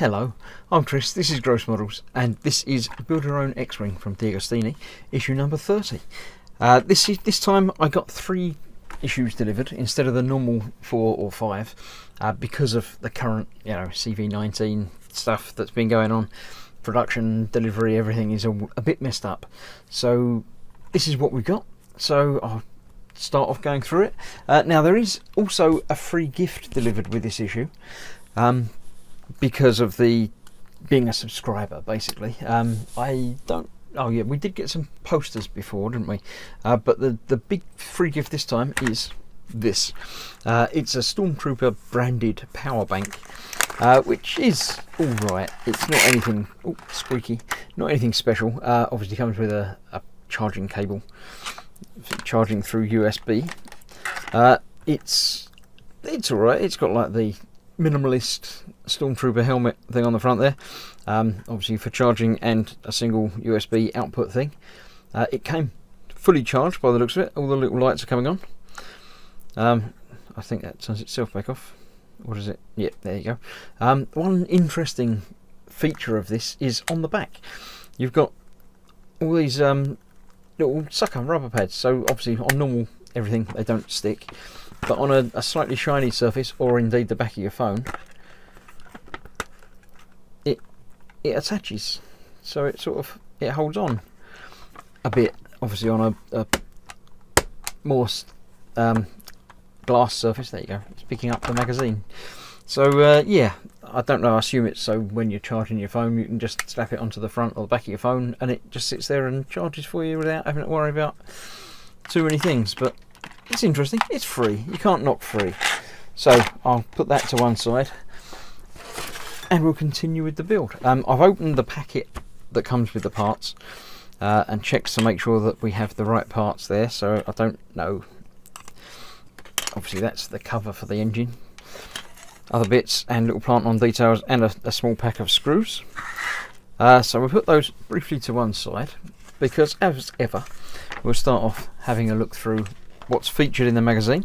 Hello, I'm Chris, this is Gross Models, and this is Build Your Own X-Wing from DeAgostini, issue number 30. This time I got 3 issues delivered instead of the normal 4 or 5, because of the current, CV19 stuff that's been going on. Production, delivery, everything is a bit messed up. So this is what we got. So I'll start off going through it. Now there is also a free gift delivered with this issue. Because of being a subscriber, basically. We did get some posters before, didn't we? But the big free gift this time is this. It's a Stormtrooper branded power bank, which is all right. It's not anything squeaky, not anything special. Obviously comes with a charging cable, charging through USB. It's all right. It's got like the minimalist Stormtrooper helmet thing on the front there, obviously for charging, and a single USB output thing. It came fully charged by the looks of it. All the little lights are coming on. I think that turns itself back off. What is it? Yep, there you go. One interesting feature of this is on the back. You've got all these little sucker rubber pads. So obviously on normal everything they don't stick, but on a slightly shiny surface, or indeed the back of your phone, it attaches, so it holds on a bit. Obviously on a more glass surface. There you go. It's picking up the magazine. So yeah, I don't know. I assume it's so when you're charging your phone, you can just slap it onto the front or the back of your phone, and it just sits there and charges for you without having to worry about too many things. But it's interesting. It's free. You can't knock free. So I'll put that to one side, and we'll continue with the build. I've opened the packet that comes with the parts and checked to make sure that we have the right parts there. So I don't know. Obviously that's the cover for the engine. Other bits and little plant-on details, and a small pack of screws. So we'll put those briefly to one side, because as ever we'll start off having a look through what's featured in the magazine.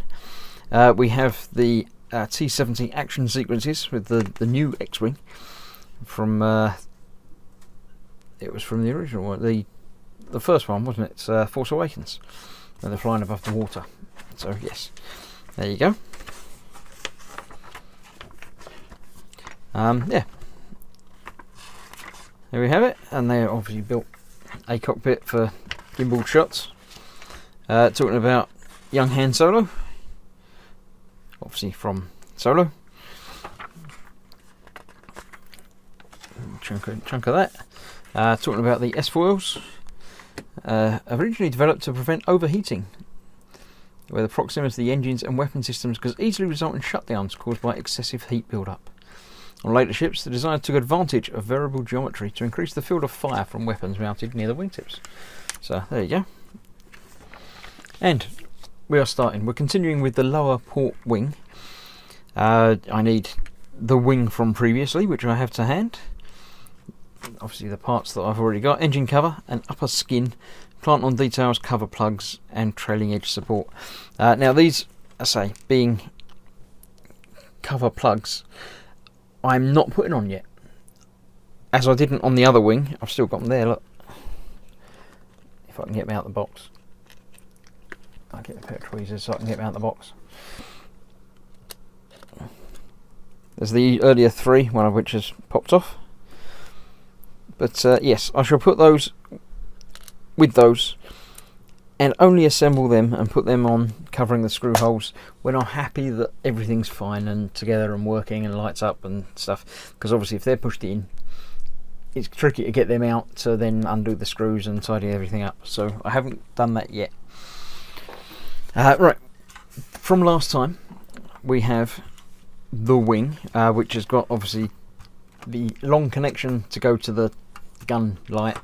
We have the T-70 action sequences with the new X-Wing from it was from the original one, the first one, wasn't it? Force Awakens, where they're flying above the water. So yes, there you go. Yeah, there we have it, and they obviously built a cockpit for gimbal shots. Talking about young Han Solo, obviously from Solo. Chunk of that. Talking about the S-foils, originally developed to prevent overheating, where the proximity of the engines and weapon systems could easily result in shutdowns caused by excessive heat build-up. On later ships, the designer took advantage of variable geometry to increase the field of fire from weapons mounted near the wingtips. So there you go. And we are starting. We're continuing with the lower port wing. I need the wing from previously, which I have to hand. Obviously the parts that I've already got: engine cover and upper skin, plant-on details, cover plugs, and trailing edge support. Now these, I say, being cover plugs, I'm not putting on yet. As I didn't on the other wing, I've still got them there, look. If I can get them out of the box. I'll get a pair of tweezers so I can get them out of the box. There's the earlier 3, one of which has popped off. But yes, I shall put those with those, and only assemble them and put them on, covering the screw holes, when I'm happy that everything's fine and together and working and lights up and stuff. Because obviously if they're pushed in, it's tricky to get them out to then undo the screws and tidy everything up. So I haven't done that yet. Right, from last time we have the wing, which has got obviously the long connection to go to the gun light,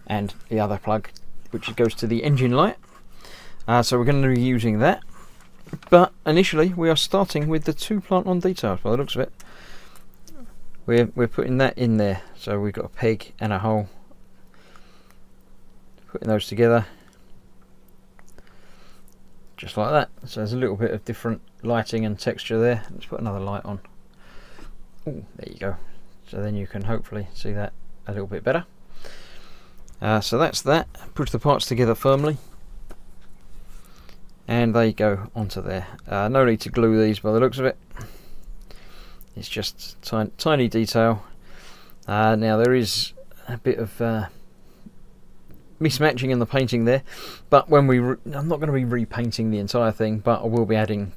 and the other plug which goes to the engine light. So we're going to be using that, but initially we are starting with the 2 plant-on details. By the looks of it, we're putting that in there. So we've got a peg and a hole, putting those together just like that. So there's a little bit of different lighting and texture there. Let's put another light on. Oh, there you go. so then you can hopefully see that a little bit better. So that's that. Push the parts together firmly, and they go onto there. No need to glue these by the looks of it. It's just tiny detail. Now there is a bit of mismatching in the painting there, but when I'm not going to be repainting the entire thing, but I will be adding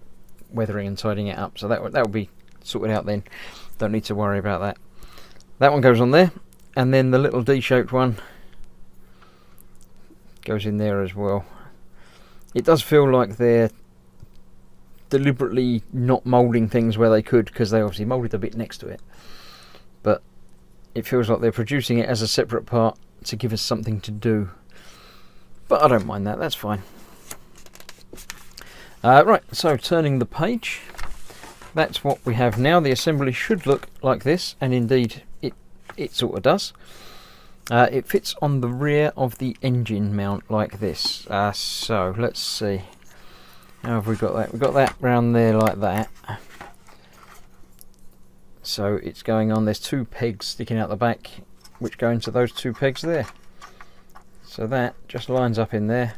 weathering and tidying it up, so that will be sorted out then. Don't need to worry about that. That one goes on there, and then the little D-shaped one goes in there as well. It does feel like they're deliberately not moulding things where they could, because they obviously moulded a bit next to it, but it feels like they're producing it as a separate part to give us something to do, but I don't mind that, that's fine. Right, so turning the page, that's what we have now. The assembly should look like this, and indeed it sort of does. It fits on the rear of the engine mount like this. So let's see, how have we got that? We've got that round there like that. So it's going on, there's two pegs sticking out the back which go into those two pegs there. So that just lines up in there.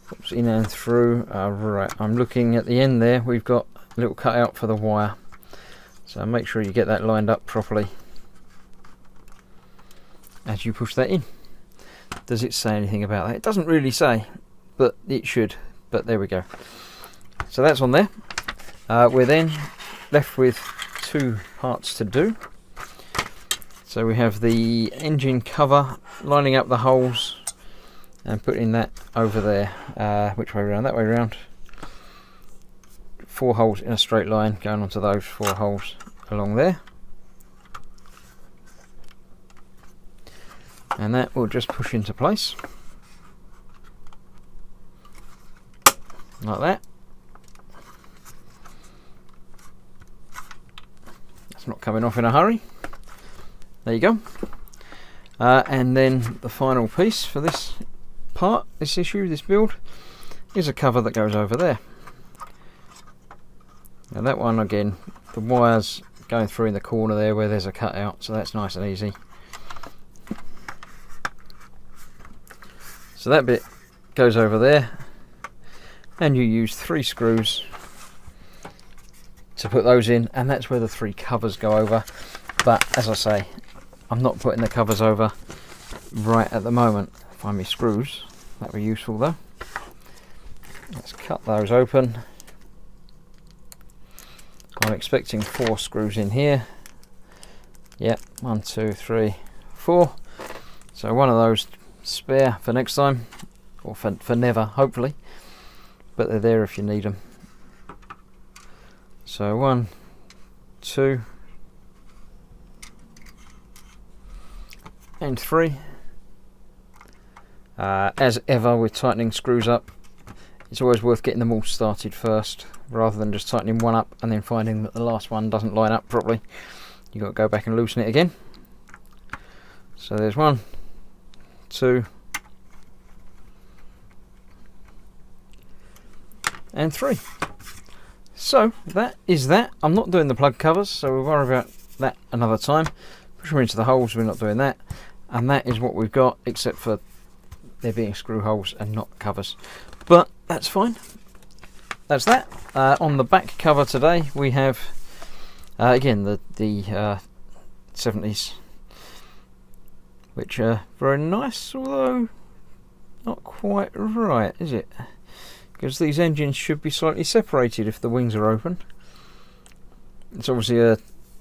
Pops in and through. Right, I'm looking at the end there, we've got a little cutout for the wire. So make sure you get that lined up properly as you push that in. Does it say anything about that? It doesn't really say, but it should. But there we go. So that's on there. We're then left with two parts to do. So we have the engine cover, lining up the holes and putting that over there. Which way around? That way around. 4 holes in a straight line going onto those 4 holes along there. And that will just push into place. Like that. It's not coming off in a hurry. There you go. And then the final piece for this part, this issue, this build, is a cover that goes over there. Now that one, again, the wires going through in the corner there where there's a cutout, so that's nice and easy. So that bit goes over there, and you use 3 screws to put those in, and that's where the 3 covers go over. But as I say, I'm not putting the covers over right at the moment. Find me screws, that'd be useful though. Let's cut those open. I'm expecting 4 screws in here. Yep, 1, 2, 3, 4. So one of those spare for next time, or for never, hopefully. But they're there if you need them. So 1, 2, and 3. As ever with tightening screws up, it's always worth getting them all started first, rather than just tightening one up and then finding that the last one doesn't line up properly. You've got to go back and loosen it again. So there's 1, 2, and 3. So that is that. I'm not doing the plug covers, so we'll worry about that another time. Push them into the holes, we're not doing that. And that is what we've got, except for there being screw holes and not covers. But that's fine. That's that. On the back cover today we have again the 70s, which are very nice, although not quite right, is it? Because these engines should be slightly separated if the wings are open. It's obviously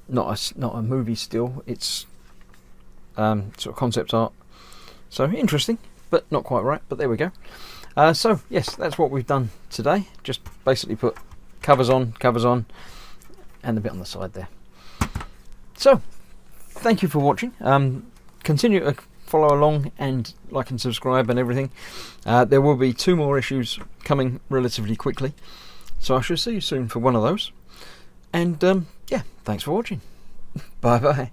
not a movie still, it's sort of concept art. So interesting, but not quite right, but there we go. So yes, that's what we've done today. Just basically put covers on, and the bit on the side there. So thank you for watching. Continue to follow along and like and subscribe and everything. There will be 2 more issues coming relatively quickly, so I shall see you soon for one of those. And yeah, thanks for watching. Bye bye.